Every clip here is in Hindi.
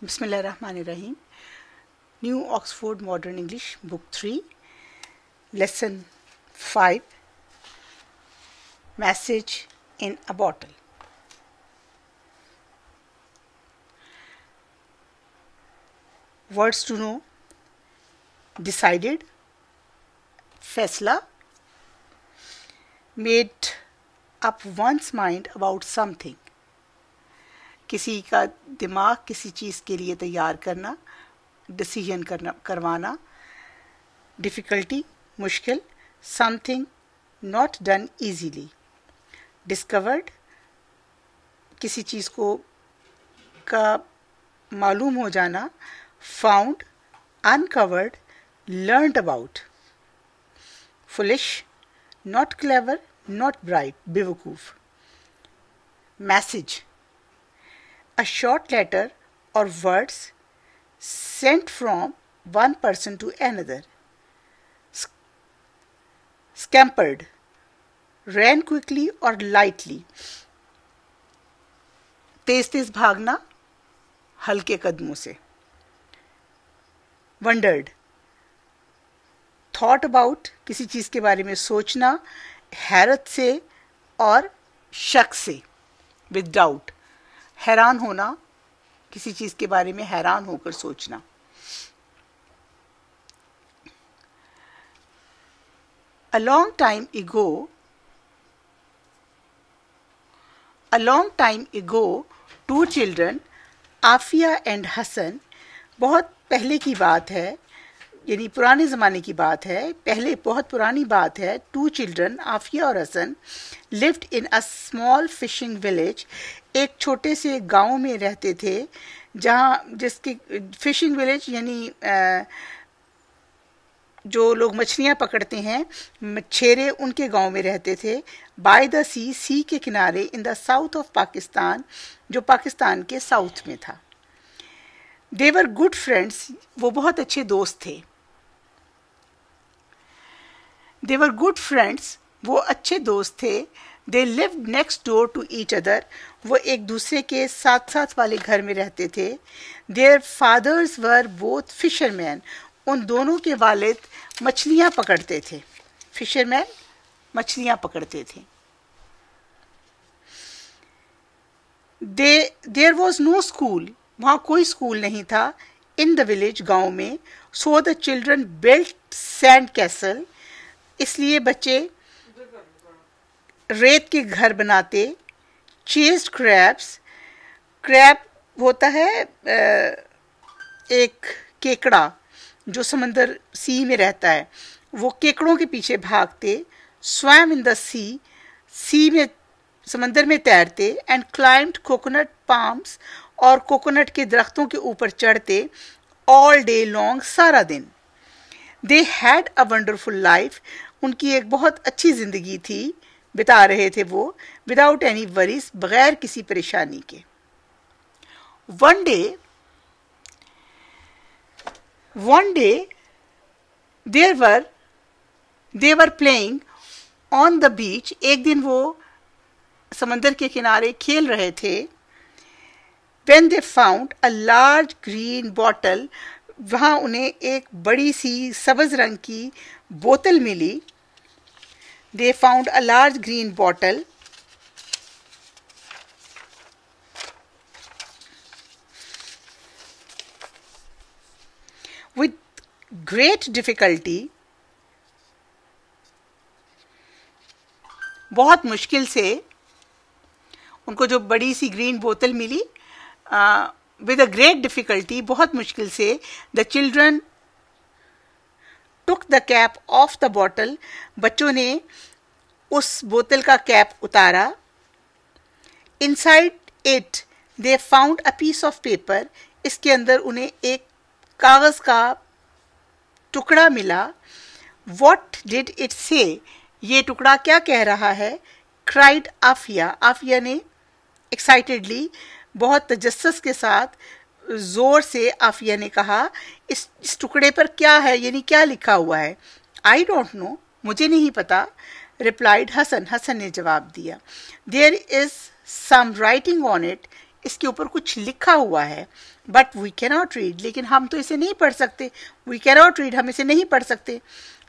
Bismillahirrahmanirrahim. New Oxford Modern English, Book 3, Lesson 5, Message in a Bottle. Words to know: decided, फैसला, made up one's mind about something, किसी का दिमाग किसी चीज़ के लिए तैयार करना, डिसीजन करवाना, डिफ़िकल्टी मुश्किल, something not done easily, discovered किसी चीज़ को का मालूम हो जाना, found uncovered learned about, foolish not clever not bright बेवकूफ़, message a short letter or words sent from one person to another. Scampered, ran quickly or lightly. तेज तेज भागना, हल्के कदमों से. Wondered, thought about, किसी चीज के बारे में सोचना, हैरत से और शक से, with doubt. हैरान होना, किसी चीज के बारे में हैरान होकर सोचना. A long time ago, two children, Afia and Hasan, बहुत पहले की बात है, यानी पुराने ज़माने की बात है, पहले बहुत पुरानी बात है. टू चिल्ड्रन, आफिया और Hasan, lived in a small fishing village, एक छोटे से गांव में रहते थे, जिसके फिशिंग विलेज यानी जो लोग मछलियां पकड़ते हैं, मछेरे, उनके गांव में रहते थे. बाय द सी के किनारे, इन द साउथ ऑफ पाकिस्तान, जो पाकिस्तान के साउथ में था. दे वर गुड फ्रेंड्स, वो बहुत अच्छे दोस्त थे. दे वर गुड फ्रेंड्स, वो अच्छे दोस्त थे. They lived next door to each other, वो एक दूसरे के साथ साथ वाले घर में रहते थे. Their fathers were both fisherman, उन दोनों के वालिद मछलियां पकड़ते थे. फिशरमैन मछलियां पकड़ते थे. देयर वॉज नो स्कूल, वहाँ कोई स्कूल नहीं था. इन द विलेज, गांव में. So the children built sand castle, इसलिए बच्चे रेत के घर बनाते. चेस्ड क्रैब्स, क्रैब होता है एक केकड़ा जो समंदर सी में रहता है, वो केकड़ों के पीछे भागते. स्वैम इन द सी में समंदर में तैरते. एंड क्लाइम्ड कोकोनट पाम्स, और कोकोनट के दरख्तों के ऊपर चढ़ते. ऑल डे लॉन्ग, सारा दिन. They had a wonderful life, उनकी एक बहुत अच्छी जिंदगी थी, बिता रहे थे वो. विदाउट एनी वरीज, बगैर किसी परेशानी के. One day they were playing on the बीच, एक दिन वो समंदर के किनारे खेल रहे थे. When they found a large green bottle, वहाँ उन्हें एक बड़ी सी सब्ज रंग की बोतल मिली. They found a large green bottle with great difficulty, बहुत मुश्किल से उनको जो बड़ी सी ग्रीन बोतल मिली, with a great difficulty, बहुत मुश्किल से. The children took the cap off the bottle, बच्चों ने उस बोतल का कैप उतारा. Inside it they found a piece of paper, इसके अंदर उन्हें एक कागज का टुकड़ा मिला. What did it say, ये टुकड़ा क्या कह रहा है? Cried आफिया, आफिया ने excitedly, बहुत तजस्सुस के साथ, जोर से आफिया ने कहा, इस टुकड़े पर क्या है, यानी क्या लिखा हुआ है? आई डोंट नो, मुझे नहीं पता. रिप्लाइड हसन, हसन ने जवाब दिया. There is some writing on it, इसके ऊपर कुछ लिखा हुआ है, बट वी कैनॉट रीड, लेकिन हम तो इसे नहीं पढ़ सकते. वी कैनॉट रीड, हम इसे नहीं पढ़ सकते.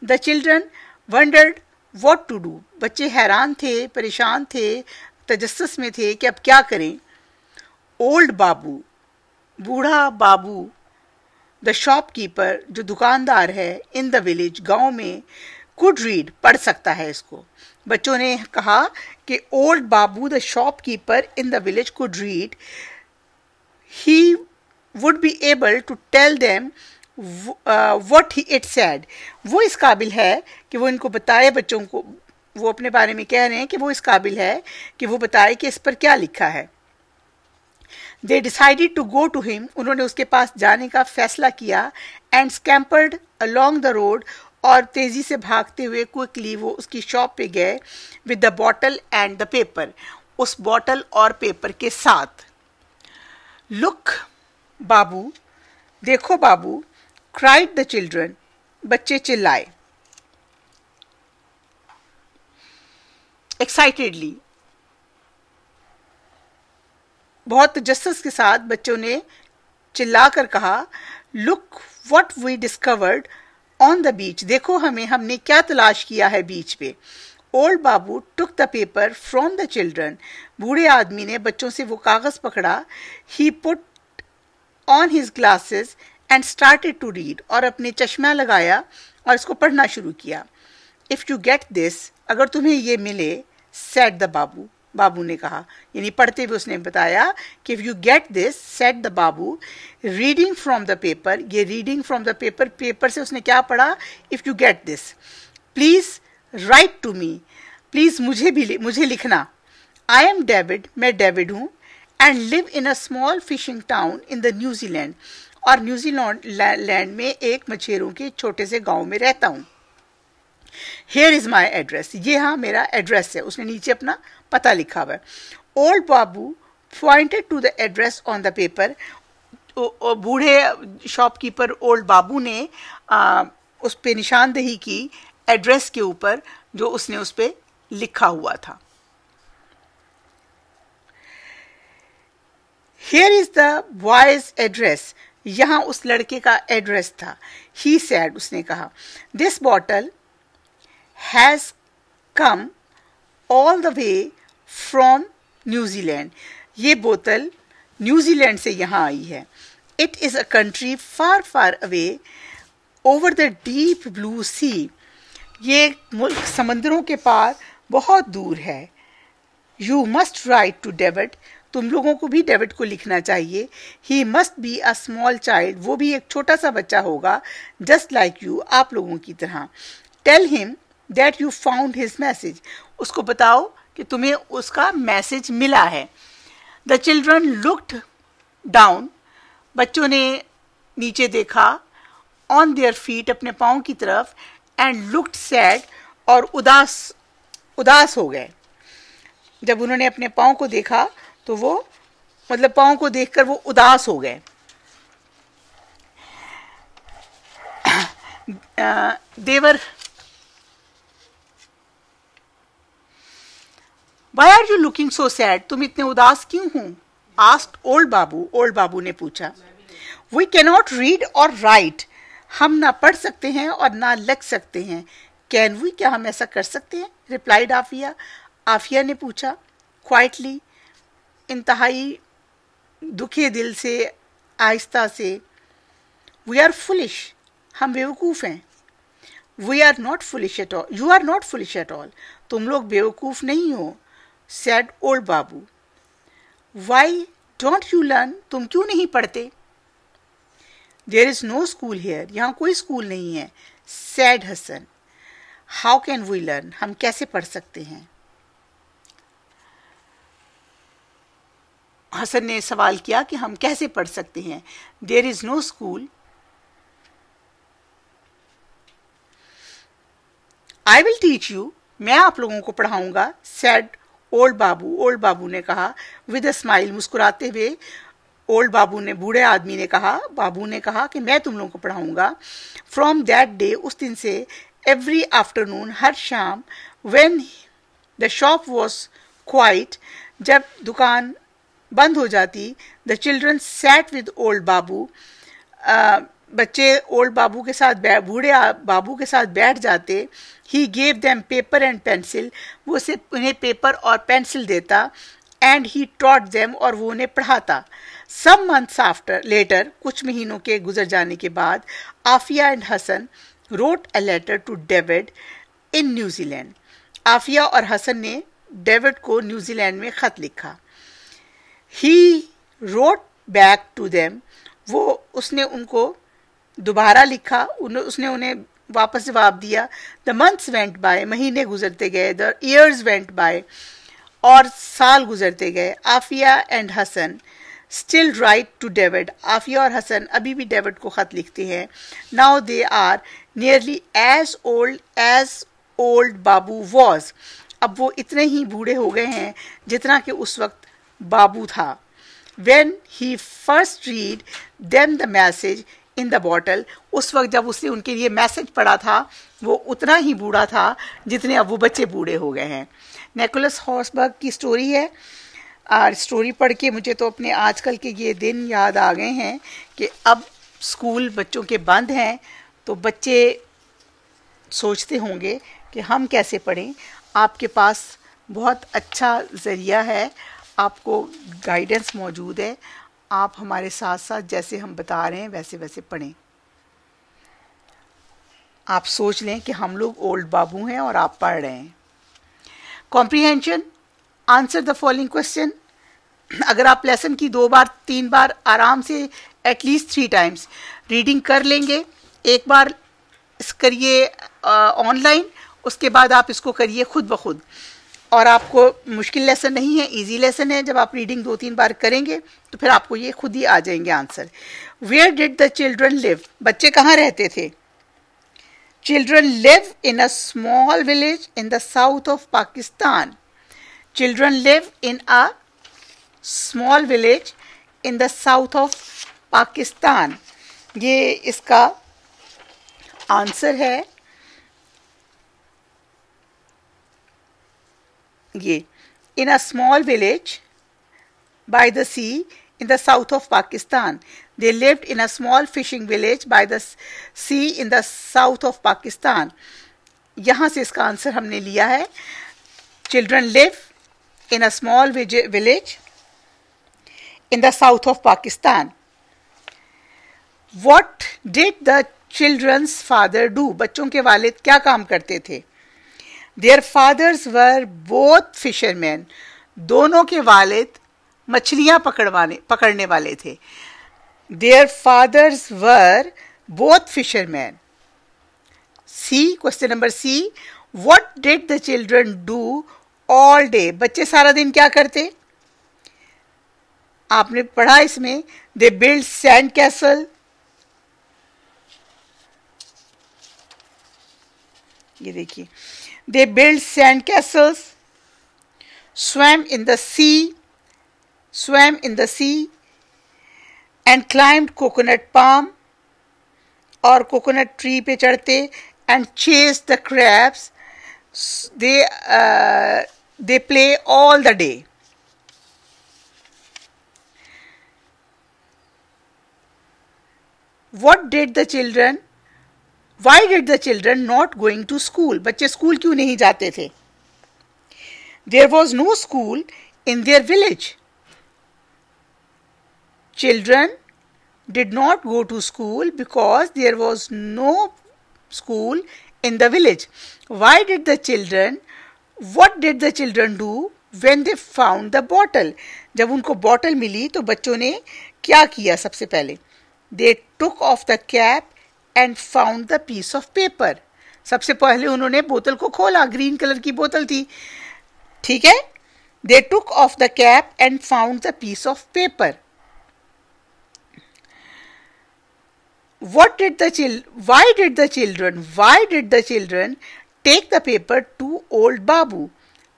The children wondered what to do. बच्चे हैरान थे, परेशान थे, तजस्सुस में थे कि अब क्या करें. ओल्ड बाबू, बूढ़ा बाबू, द शॉपकीपर, जो दुकानदार है, इन द विलेज, गांव में, कुड रीड, पढ़ सकता है इसको. बच्चों ने कहा कि old Babu the shopkeeper in the village could read. He would be able to tell them what he it said. वो इस काबिल है कि वो इनको बताए, बच्चों को, वो अपने बारे में कह रहे हैं कि वो इस काबिल है कि वो बताए कि इस पर क्या लिखा है. They decided to go to him. उन्होंने उसके पास जाने का फैसला किया. And scampered along the road. और तेजी से भागते हुए क्विकली वो उसकी शॉप पे गए. With the bottle and the paper. उस बॉटल और पेपर के साथ. Look, बाबू, देखो बाबू, cried the children. बच्चे चिल्लाए. Excitedly. बहुत तजस्सुस के साथ बच्चों ने चिल्लाकर कहा, look what we discovered on the beach. देखो हमने क्या तलाश किया है बीच पे. Old Babu took the paper from the children. बूढ़े आदमी ने बच्चों से वो कागज पकड़ा. He put on his glasses and started to read. और अपने चश्मा लगाया और इसको पढ़ना शुरू किया. इफ यू गेट दिस, अगर तुम्हें ये मिले, सेड द बाबू, बाबू ने कहा, यानी पढ़ते हुए उसने बताया कि if you get this, said the Babu, reading from the paper. ये reading from the paper, paper से उसने क्या पढ़ा, if you get this, please write to me, please मुझे लिखना. आई एम डेविड, मैं डेविड हूँ, and live in a small fishing town in the New Zealand. और न्यूजीलैंड में एक मछेरों के छोटे से गांव में रहता हूँ. Here is my address. ये हाँ मेरा एड्रेस है. उसने नीचे अपना पता लिखा हुआ है. Old Babu pointed to the address on the paper. बूढ़े शॉपकीपर ओल्ड बाबू ने उस पे निशानदेही की एड्रेस के ऊपर जो उसने उस पे लिखा हुआ था. Here is the boy's address. यहाँ उस लड़के का एड्रेस था. He said, उसने कहा, this bottle has come all the way from New Zealand. ये बोतल न्यूजीलैंड से यहाँ आई है. It is a country far far away over the deep blue sea. ये मुल्क समंदरों के पार बहुत दूर है. You must write to David. तुम लोगों को भी डेविड को लिखना चाहिए. He must be a small child. वो भी एक छोटा सा बच्चा होगा. Just like you. आप लोगों की तरह. Tell him that you found his message. उसको बताओ कि तुम्हें उसका मैसेज मिला है. The children looked down. बच्चों ने नीचे देखा. On their feet, अपने पाँव की तरफ. And looked sad. और उदास हो गए. जब उन्होंने अपने पाँव को देखा तो वो मतलब पाँव को देखकर वो उदास हो गए. देवर Why are you looking so sad? तुम इतने उदास क्यों हो? Asked old बाबू. ओल्ड बाबू ने पूछा. We cannot read or write. हम ना पढ़ सकते हैं और ना लिख सकते हैं. Can we? क्या हम ऐसा कर सकते हैं? Replied आफिया. आफिया ने पूछा. Quietly. इंतहाई दुखे दिल से, आहिस्ता से. We are foolish. हम बेवकूफ़ हैं. We are not foolish at all. You are not foolish at all. तुम लोग बेवकूफ़ नहीं हो. Said old Babu. Why don't you learn? तुम क्यों नहीं पढ़ते? There is no school here. यहाँ कोई स्कूल नहीं है. Said Hasan. How can we learn? हम कैसे पढ़ सकते हैं? हसन ने सवाल किया कि हम कैसे पढ़ सकते हैं. There is no school. I will teach you. मैं आप लोगों को पढ़ाऊंगा. Said old Babu. Old Babu ने कहा. With a smile. मुस्कुराते हुए ओल्ड बाबू ने, बूढ़े आदमी ने कहा, बाबू ने कहा कि मैं तुम लोगों को पढ़ाऊंगा. फ्रॉम दैट डे, उस दिन से, एवरी आफ्टरनून, हर शाम, when the shop was quiet, जब दुकान बंद हो जाती, the children sat with old Babu, बच्चे ओल्ड बाबू के साथ बूढ़े बाबू के साथ बैठ जाते. He gave them paper and pencil, वो उन्हें पेपर और पेंसिल देता. एंड ही टॉट देम, और वो उन्हें पढ़ाता. सम मंथ्स आफ्टर लेटर, कुछ महीनों के गुजर जाने के बाद, Afia and Hasan wrote a letter to David in New Zealand. Afia और हसन ने डेविड को न्यूजीलैंड में खत लिखा. He wrote back to them, उसने उनको दोबारा लिखा, उसने उन्हें वापस जवाब दिया. द मंथ्स वेंट बाय, महीने गुजरते गए. द ईयर्स वेंट बाय, और साल गुजरते गए. Afia and Hasan still write to David, Afia और हसन अभी भी डेविड को खत लिखते हैं. Now they are nearly as old Babu was, अब वो इतने ही बूढ़े हो गए हैं जितना कि उस वक्त बाबू था. When he first read them the message in the bottle, उस वक्त जब उसने उनके लिए मैसेज पढ़ा था वो उतना ही बूढ़ा था जितने अब वो बच्चे बूढ़े हो गए हैं. निकोलस हॉर्सबर्ग की स्टोरी है, और स्टोरी पढ़ के मुझे तो अपने आजकल के ये दिन याद आ गए हैं कि अब स्कूल बच्चों के बंद हैं, तो बच्चे सोचते होंगे कि हम कैसे पढ़ें. आपके पास बहुत अच्छा ज़रिया है, आपको गाइडेंस मौजूद है. आप हमारे साथ साथ जैसे हम बता रहे हैं वैसे वैसे पढ़ें. आप सोच लें कि हम लोग ओल्ड बाबू हैं और आप पढ़ रहे हैं. Comprehension, answer the following question. अगर आप लेसन की 2 बार 3 बार आराम से एटलीस्ट 3 टाइम्स रीडिंग कर लेंगे, एक बार करिए ऑनलाइन, उसके बाद आप इसको करिए खुद ब खुद, और आपको मुश्किल लेसन नहीं है, इजी लेसन है. जब आप रीडिंग 2-3 बार करेंगे तो फिर आपको ये खुद ही आ जाएंगे answer. Where did the children live, बच्चे कहाँ रहते थे. Children live in a small village in the south of Pakistan. Children live in a small village in the south of Pakistan. ये इसका आंसर है. ये in a small village by the sea in the south of Pakistan. They lived in a small fishing village by the sea in the south of Pakistan. यहाँ से इसका आंसर हमने लिया है. Children live in a small village in the south of Pakistan. What did the children's father do? बच्चों के वालिद क्या काम करते थे. Their fathers were both fishermen. दोनों के वालिद मछलियां पकड़ने वाले थे. Their fathers were both fishermen. C, question number C. What did the children do all day? बच्चे सारा दिन क्या करते. आपने पढ़ा इसमें, they built sand castle. ये देखिए, they built sand castles, swam in the sea, and climbed coconut palm, और coconut tree पे चढ़ते, and chased the crabs. They play all the day. What did the children? Why did the children not going to school? बच्चे स्कूल क्यों नहीं जाते थे. There was no school in their village. Children did not go to school because there was no school in the village. Why did the children? What did the children do when they found the bottle? जब उनको बॉटल मिली तो बच्चों ने क्या किया. सबसे पहले they took off the cap and found the piece of paper. सबसे पहले उन्होंने बोतल को खोला, ग्रीन कलर की बोतल थी, ठीक है. They took off the cap and found the piece of paper. Why did the children take the paper to old Babu?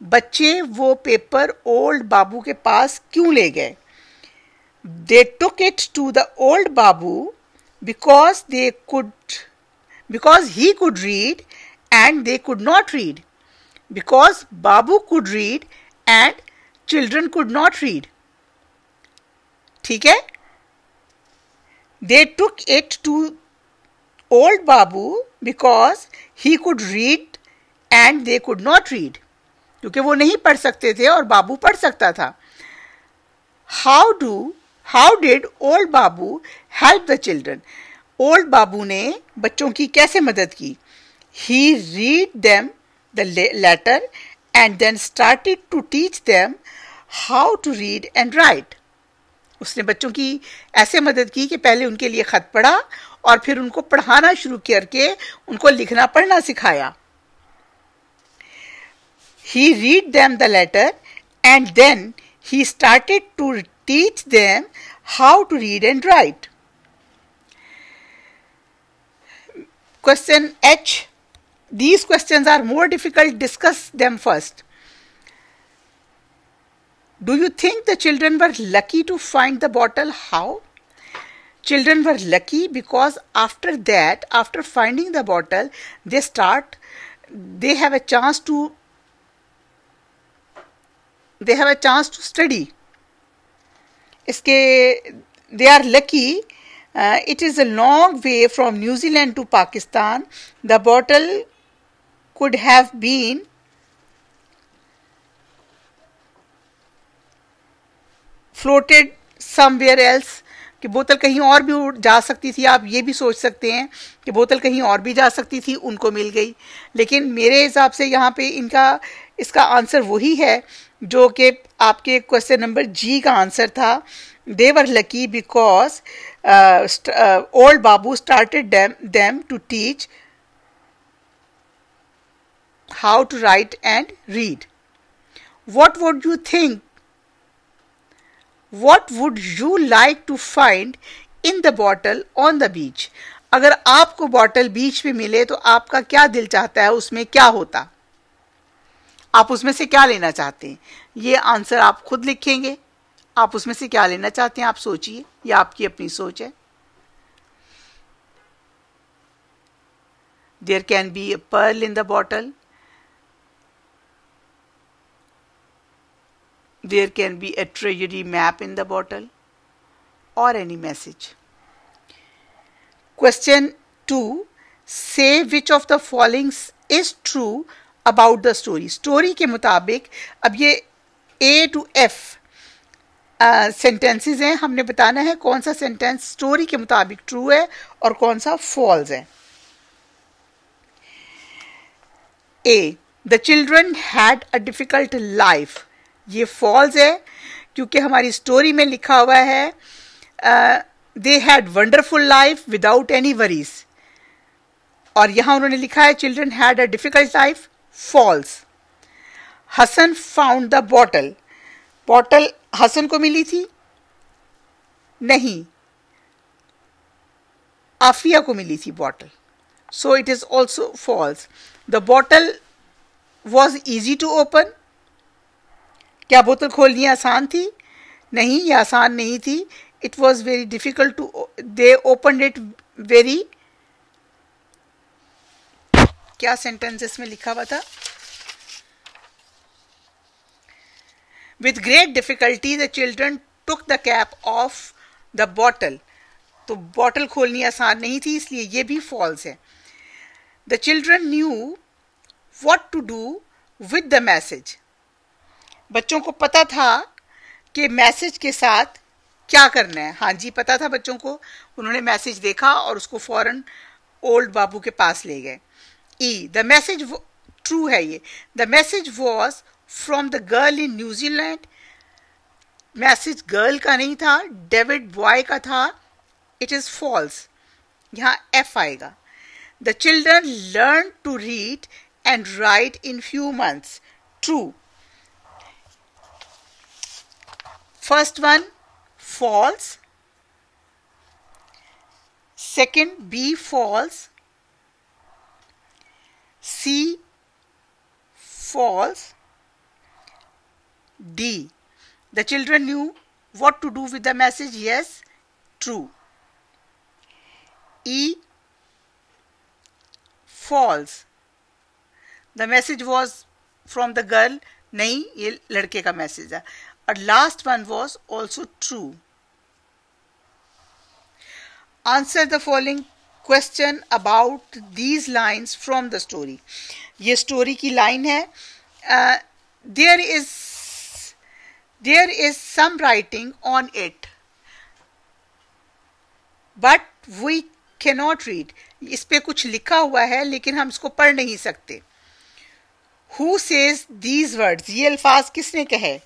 बच्चे वो पेपर ओल्ड बाबू के पास क्यों ले गए. They took it to the old Babu because he could read and they could not read. Because Babu could read and children could not read. ठीक है. They took it to old Babu because he could read and they could not read. क्योंकि वो नहीं पढ़ सकते थे और बाबू पढ़ सकता था. How did old Babu help the children? Old Babu ने बच्चों की कैसे मदद की? He read them the letter and then started to teach them how to read and write. उसने बच्चों की ऐसे मदद की कि पहले उनके लिए खत पढ़ा और फिर उनको पढ़ाना शुरू करके उनको लिखना पढ़ना सिखाया. He read them the letter and then he started to teach them how to read and write. Question H. These questions are more difficult. Discuss them first. Do you think the children were lucky to find the bottle? How? Children were lucky because after that, after finding the bottle, they have a chance to study. They are lucky. It is a long way from New Zealand to Pakistan. The bottle could have been floated somewhere else. कि बोतल कहीं और भी जा सकती थी. आप ये भी सोच सकते हैं कि बोतल कहीं और भी जा सकती थी, उनको मिल गई. लेकिन मेरे हिसाब से यहाँ पे इसका आंसर वही है जो कि आपके क्वेश्चन नंबर जी का आंसर था. They were lucky because old Babu started them to teach how to write and read. What would you think? What would you like to find in the bottle on the beach? अगर आपको बॉटल बीच पे मिले तो आपका क्या दिल चाहता है उसमें क्या होता? आप उसमें से क्या लेना चाहते हैं? ये आंसर आप खुद लिखेंगे. आप उसमें से क्या लेना चाहते हैं आप सोचिए. ये आपकी अपनी सोच है. There can be a pearl in the bottle. There can be a treasury map in the bottle or any message. Question 2. Say which of the following is true about the story. Story के मुताबिक अब ये A to F sentences हैं. हमने बताना है कौन सा sentence story के मुताबिक true है और कौन सा false है. A. The children had a difficult life. ये फॉल्स है क्योंकि हमारी स्टोरी में लिखा हुआ है they had wonderful life without any worries और यहां उन्होंने लिखा है children had a difficult life. False. Hasan found the bottle. Bottle Hasan को मिली थी? नहीं, आफिया को मिली थी bottle. So it is also false. The bottle was easy to open. क्या बोतल खोलनी आसान थी? नहीं, ये आसान नहीं थी. It was very difficult to. They opened it very. क्या सेंटेंसेस में लिखा हुआ था? With great difficulty the children took the cap of the bottle. तो बॉटल खोलनी आसान नहीं थी, इसलिए ये भी फॉल्स है. The children knew what to do with the message. बच्चों को पता था कि मैसेज के साथ क्या करना है. हाँ जी, पता था बच्चों को. उन्होंने मैसेज देखा और उसको फौरन ओल्ड बाबू के पास ले गए. ई. द मैसेज ट्रू है ये. The message was from the girl in New Zealand. Message girl का नहीं था, डेविड बॉय का था. It is false. यहाँ एफ आएगा. The children learn to read and write in few months. True. First one, false. Second, B, false. C, false. D, the children knew what to do with the message. Yes, true. E, false. The message was from the girl. नहीं, ये लड़के का मैसेज है. और last one was also true. Answer the following question about these lines from the story. ये स्टोरी की लाइन है. There is some writing on it but we cannot read. इस पे कुछ लिखा हुआ है लेकिन हम इसको पढ़ नहीं सकते. हु सेज दीज वर्ड्स, ये अल्फाज किसने कहे?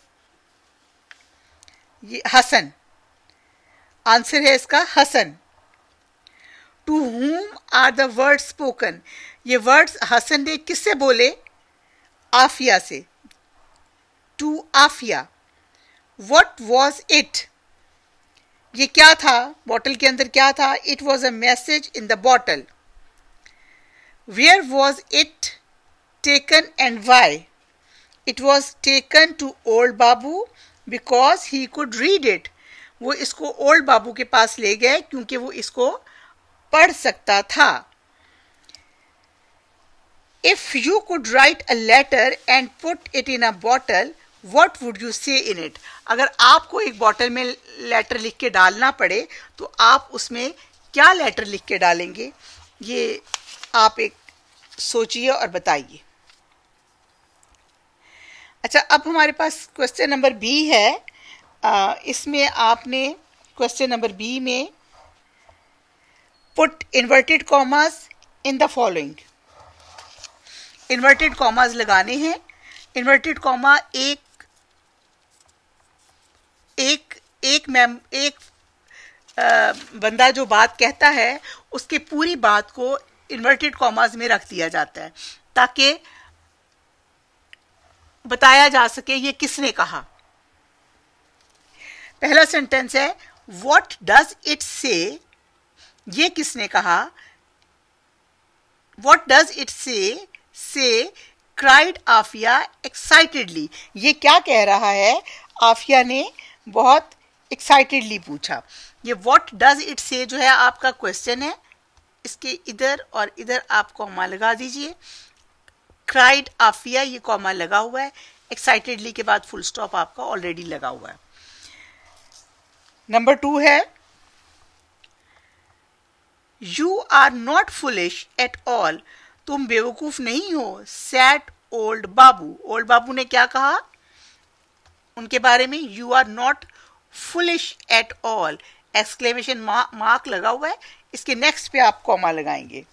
ये हसन. आंसर है इसका Hasan. To whom are the words spoken. ये वर्ड्स हसन ने किससे बोले? आफिया से. To Afia. What was it? ये क्या था? बॉटल के अंदर क्या था? It was a message in the bottle. Where was it taken and why? It was taken to old Babu because he could read it. वो इसको ओल्ड बाबू के पास ले गए क्योंकि वो इसको पढ़ सकता था. If you could write a letter and put it in a bottle, what would you say in it? अगर आपको एक बॉटल में लेटर लिख के डालना पड़े तो आप उसमें क्या लेटर लिख के डालेंगे? ये आप एक सोचिए और बताइए. अच्छा, अब हमारे पास क्वेश्चन नंबर बी है. इसमें आपने क्वेश्चन नंबर बी में put inverted commas in the following. Inverted commas लगाने हैं. इन्वर्टेड कॉमा एक बंदा जो बात कहता है उसके पूरी बात को इन्वर्टेड कॉमास में रख दिया जाता है ताकि बताया जा सके ये किसने कहा. पहला सेंटेंस है व्हाट डज इट से. ये किसने कहा? व्हाट डज इट से क्राइड आफिया एक्साइटेडली. ये क्या कह रहा है? आफिया ने बहुत एक्साइटेडली पूछा. ये व्हाट डज इट से जो है आपका क्वेश्चन है. इसके इधर और इधर आप कॉमा लगा दीजिए. क्राइड आफिया ये कॉमा लगा हुआ है. एक्साइटेडली के बाद फुल स्टॉप आपका ऑलरेडी लगा हुआ है. नंबर 2 है you are not foolish at all. तुम बेवकूफ नहीं हो. Said old Babu. Old Babu ने क्या कहा उनके बारे में? You are not foolish at all. Exclamation mark लगा हुआ है. इसके नेक्स्ट पे आप कॉमा लगाएंगे.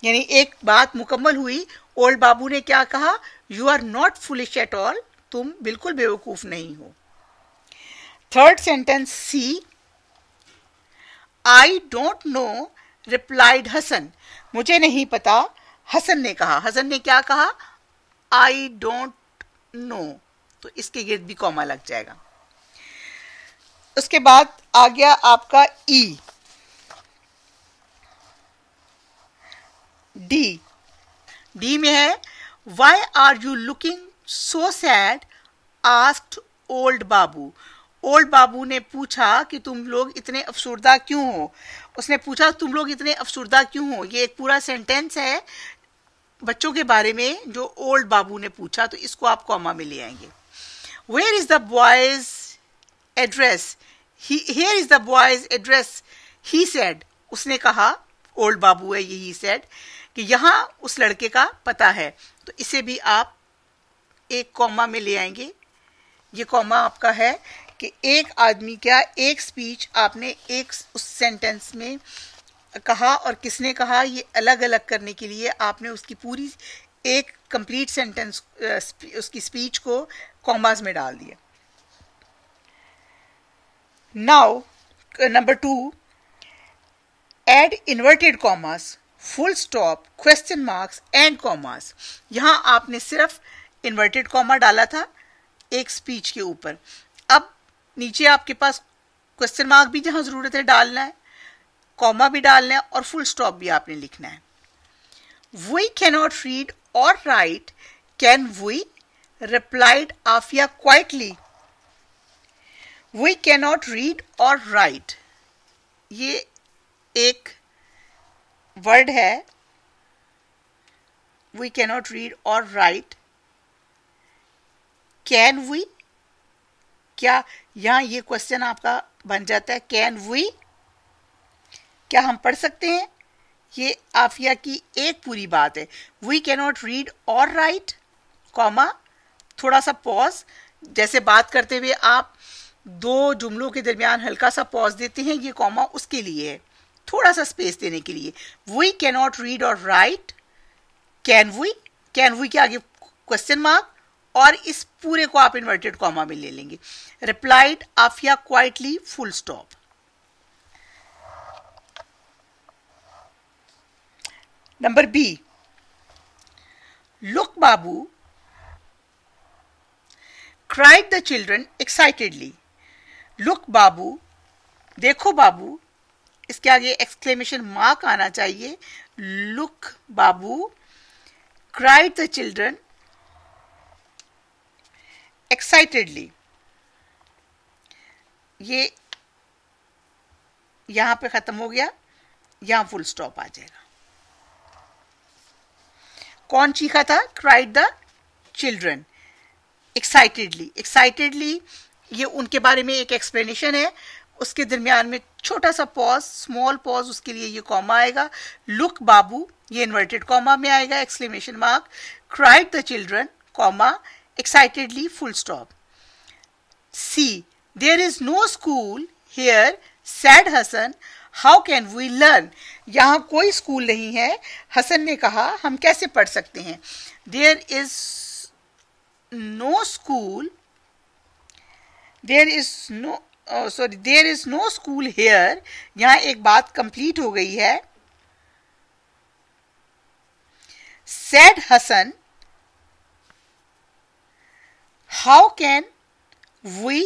यानी एक बात मुकम्मल हुई. ओल्ड बाबू ने क्या कहा? You are not foolish at all. तुम बिल्कुल बेवकूफ नहीं हो. Third sentence C. I don't know replied Hasan. मुझे नहीं पता, हसन ने कहा. हसन ने क्या कहा? आई डोंट नो. तो इसके गिर्द भी कॉमा लग जाएगा. उसके बाद आ गया आपका ई. डी में है why are you looking so sad asked old Babu. Old Babu ने पूछा कि तुम लोग इतने अफसुर्दा क्यों हो. उसने पूछा तुम लोग इतने अफसुर्दा क्यों हो. ये एक पूरा सेंटेंस है बच्चों के बारे में जो ओल्ड बाबू ने पूछा. तो इसको आप कॉमा में ले आएंगे. Where is the boy's address. Here is the boy's address. He said. उसने कहा, ओल्ड बाबू है ये ही सेड, कि यहां उस लड़के का पता है. तो इसे भी आप एक कॉमा में ले आएंगे. ये कॉमा आपका है कि एक आदमी क्या एक स्पीच आपने एक उस सेंटेंस में कहा और किसने कहा ये अलग अलग करने के लिए आपने उसकी पूरी एक कंप्लीट सेंटेंस उसकी स्पीच को कॉमास में डाल दिया. Now number 2 add inverted commas, full stop, question marks and commas. यहां आपने सिर्फ इन्वर्टेड कॉमा डाला था एक स्पीच के ऊपर. अब नीचे आपके पास क्वेश्चन मार्क भी जहां जरूरत है डालना है, कॉमा भी डालना है और फुल स्टॉप भी आपने लिखना है. We cannot read or write, can we, replied Afia quietly. We cannot read or write ये एक वर्ड है. We cannot read or write. Can we, क्या यहां ये क्वेश्चन आपका बन जाता है कैन वी. क्या हम पढ़ सकते हैं? ये आफिया की एक पूरी बात है। We cannot read or right, comma, थोड़ा सा पॉज, जैसे बात करते हुए आप दो जुमलों के दरमियान हल्का सा पॉज देते हैं, ये कॉमा उसके लिए है, थोड़ा सा स्पेस देने के लिए। We cannot read or write, can we के आगे क्वेश्चन मार्क और इस पूरे को आप इन्वर्टेड कॉमा में ले लेंगे। Replied Afia quietly, full stop. Number B, look Babu, cried the children excitedly. Look Babu, देखो बाबू, इसके आगे एक्सक्लेमेशन मार्क आना चाहिए। Look Babu, cried the children excitedly. ये यहां पे खत्म हो गया, यहां फुल स्टॉप आ जाएगा। कौन चीखा था? cried the children एक्साइटेडली ये उनके बारे में एक एक्सप्लेनेशन है, उसके दरमियान में छोटा सा पॉज, स्मॉल पॉज, उसके लिए ये कॉमा आएगा। लुक बाबू, ये इन्वर्टेड कॉमा में आएगा, exclamation mark. Cried the children, comma, excitedly, full stop. See, there is no school here, said Hasan, how can we learn. यहां कोई स्कूल नहीं है, हसन ने कहा, हम कैसे पढ़ सकते हैं। There is no school, there is no school here, यहां एक बात कंप्लीट हो गई है। said Hassan, how can we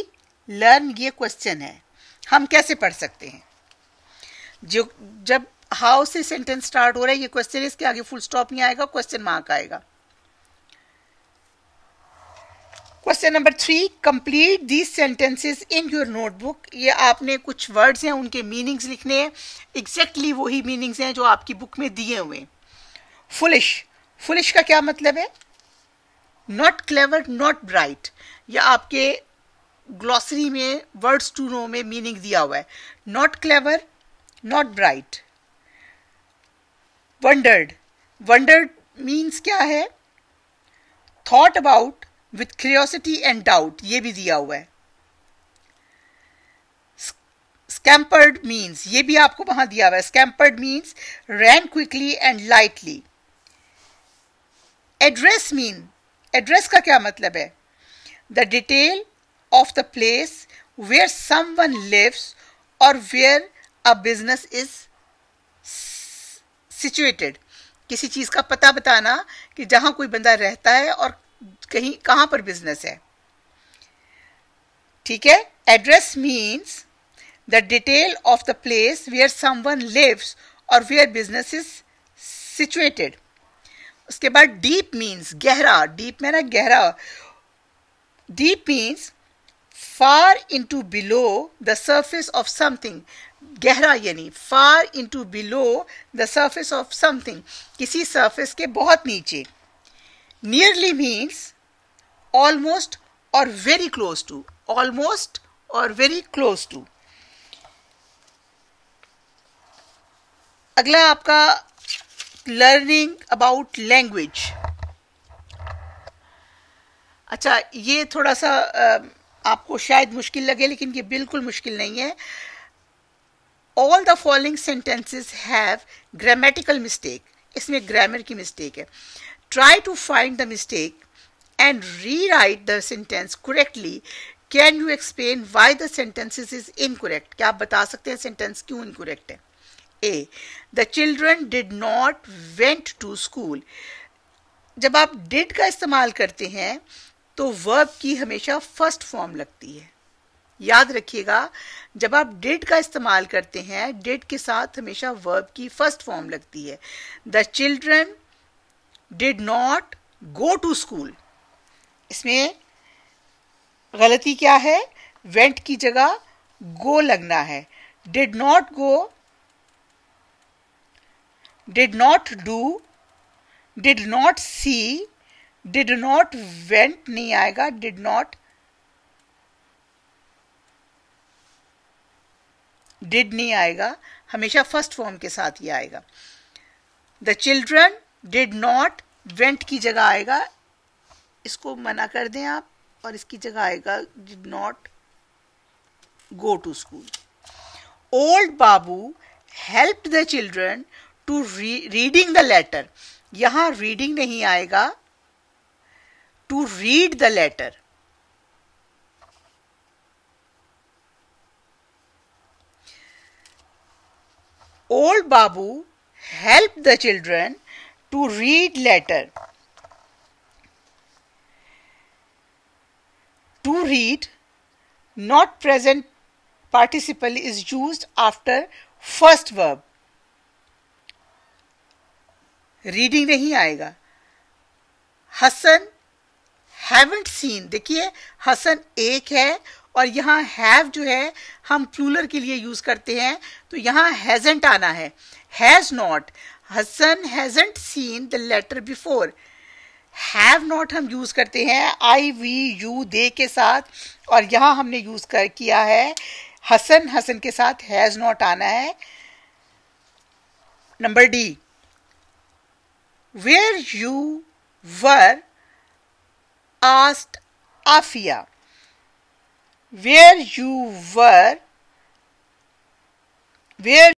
learn, ये क्वेश्चन है, हम कैसे पढ़ सकते हैं। जो जब हाउ से सेंटेंस स्टार्ट हो रहा है, ये क्वेश्चन है, इसके आगे फुल स्टॉप नहीं आएगा, क्वेश्चन मार्क आएगा। Question number 3, complete these sentences in your notebook. ये आपने कुछ वर्ड्स हैं, उनके मीनिंग्स लिखने हैं, एग्जैक्टली वही मीनिंग्स हैं जो आपकी बुक में दिए हुए हैं। फुलिश का क्या मतलब है? Not clever, not bright. या आपके ग्लॉसरी में वर्ड्स टू नो में मीनिंग दिया हुआ है, not clever, not bright. Wondered means क्या है? Thought about with curiosity and doubt, ये भी दिया हुआ है। स्कैम्पर्ड मीन्स, ये भी आपको वहां दिया हुआ है, scampered means ran quickly and lightly. Address का क्या मतलब है? The detail of the place where someone lives or where a business is situated. किसी चीज का पता बताना कि जहां कोई बंदा रहता है और कहीं कहां पर बिजनेस है। ठीक है, address means the detail of the place where someone lives or where business is situated. उसके बाद डीप मीन्स गहरा, डीप में ना गहरा। Deep means far into below the surface of something. गहरा यानी far into below the surface of something, किसी सरफेस के बहुत नीचे। Nearly means almost or very close to, almost or very close to. अगला आपका लर्निंग अबाउट लैंग्वेज। अच्छा, ये थोड़ा सा आपको शायद मुश्किल लगे, लेकिन ये बिल्कुल मुश्किल नहीं है। All the following sentences have grammatical mistake, इसमें ग्रामर की मिस्टेक है। Try to find the mistake and rewrite the sentence correctly. Can you explain why the sentence is incorrect? क्या आप बता सकते हैं सेंटेंस क्यों इनकरेक्ट है? A, the children did not went to school. जब आप did का इस्तेमाल करते हैं तो verb की हमेशा फर्स्ट फॉर्म लगती है। याद रखिएगा, जब आप did का इस्तेमाल करते हैं, did के साथ हमेशा verb की फर्स्ट फॉर्म लगती है। The children did not go to school. इसमें गलती क्या है? went की जगह go लगना है। did not go, did not do, did not see, did not went नहीं आएगा, did not डिड नहीं आएगा, हमेशा फर्स्ट फॉर्म के साथ ही आएगा. The children did not, went की जगह आएगा, इसको मना कर दें आप, और इसकी जगह आएगा did not go to school. Old Babu helped the children to reading the letter. यहां रीडिंग नहीं आएगा, to read the letter. Old Babu helped the children to read letter. To read, not present participle is used after first verb. Reading नहीं आएगा. हसन haven't seen, देखिए हसन एक है और यहाँ हैव जो है हम प्लूरल के लिए यूज करते हैं, तो यहाँ हैजंट आना है. Has not, Hasan hasn't seen the letter before. Have not हम यूज करते हैं आई वी यू दे के साथ, और यहाँ हमने यूज किया है हसन, हसन के साथ हैज नॉट आना है. Number D, where you were asked Afia. Where you were, where